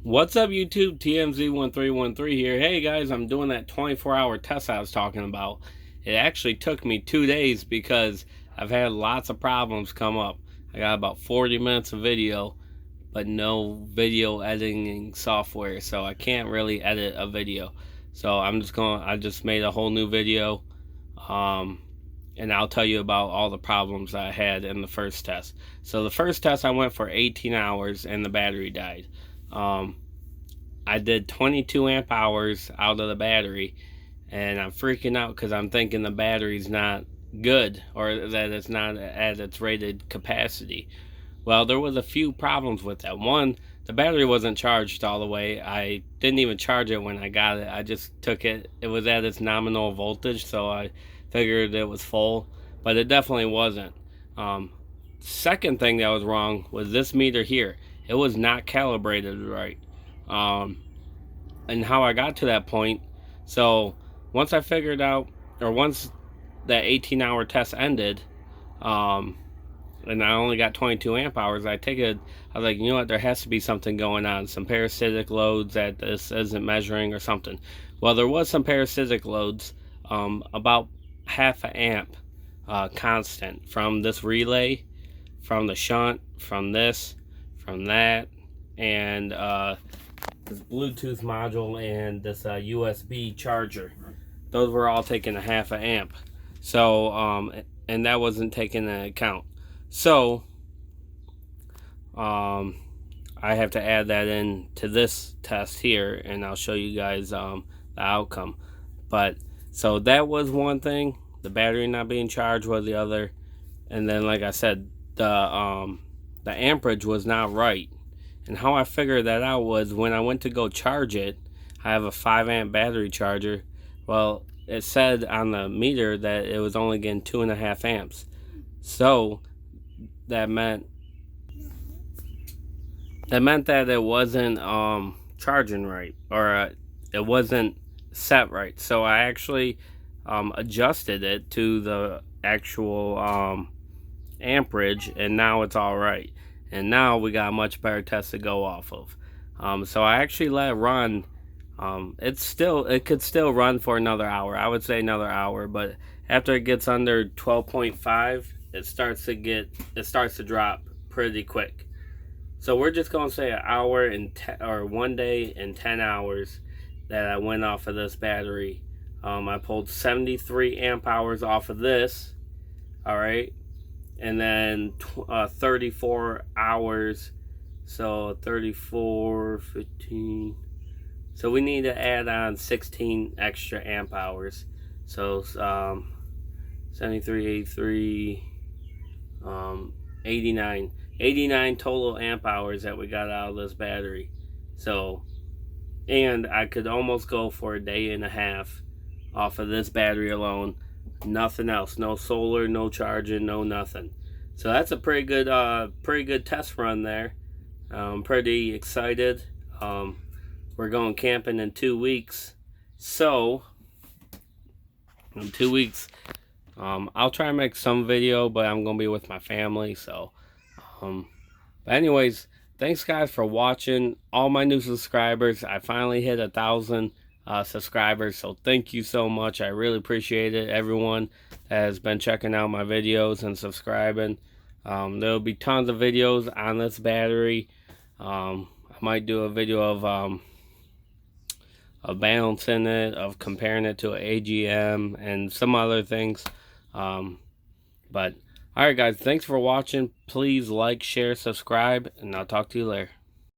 What's up, YouTube? TMZ1313 here. Hey guys, I'm doing that 24-hour test I was talking about. It actually took me 2 days because I've had lots of problems come up. I got about 40 minutes of video, but no video editing software, so I can't really edit a video. So I just made a whole new video, and I'll tell you about all the problems I had in the first test. So the first test I went for 18 hours and the battery died. I did 22 amp hours out of the battery, and I'm freaking out because I'm thinking the battery's not good, or that it's not at its rated capacity. Well, there was a few problems with that. One, the battery wasn't charged all the way. I didn't even charge it when I got it. I just took it. It was at its nominal voltage, so I figured it was full, but it definitely wasn't. Second thing that was wrong was this meter here. It was not calibrated right. And how I got to that point. So once I figured out, or once that 18-hour test ended, and I only got 22 amp hours, I was like, you know what, there has to be something going on, some parasitic loads that this isn't measuring or something. Well, there was some parasitic loads, about half an amp constant from this relay, from the shunt, from this, from that, and this Bluetooth module and this USB charger. Those were all taking a half an amp. So, and that wasn't taken into account. So, I have to add that in to this test here, and I'll show you guys the outcome. But, so that was one thing. The battery not being charged was the other. And then, like I said, the amperage was not right. And how I figured that out was when I went to go charge it. I have a 5 amp battery charger. Well, it said on the meter that it was only getting 2.5 amps. So that meant that it wasn't charging right, or it wasn't set right. So I actually adjusted it to the actual amperage, and now it's all right. And now we got a much better test to go off of. So I actually let it run. It could still run for another hour. I would say another hour, but after it gets under 12.5, it starts to drop pretty quick. So we're just gonna say an hour or 1 day and 10 hours that I went off of this battery. I pulled 73 amp hours off of this. All right. And then 34 hours, so 34, 15, so we need to add on 16 extra amp hours. So 73, 83, 89 total amp hours that we got out of this battery. So, and I could almost go for a day and a half off of this battery alone. Nothing else, no solar, no charging, no nothing. So that's a pretty good test run there. I'm pretty excited. We're going camping in 2 weeks. So in 2 weeks, I'll try and make some video, but I'm gonna be with my family. So but anyways, thanks guys for watching. All my new subscribers, I finally hit 1,000 subscribers, so thank you so much. I really appreciate it. Everyone that has been checking out my videos and subscribing. There'll be tons of videos on this battery. I might do a video of balancing it, of comparing it to an AGM, and some other things. But alright guys, thanks for watching. Please like, share, subscribe, and I'll talk to you later.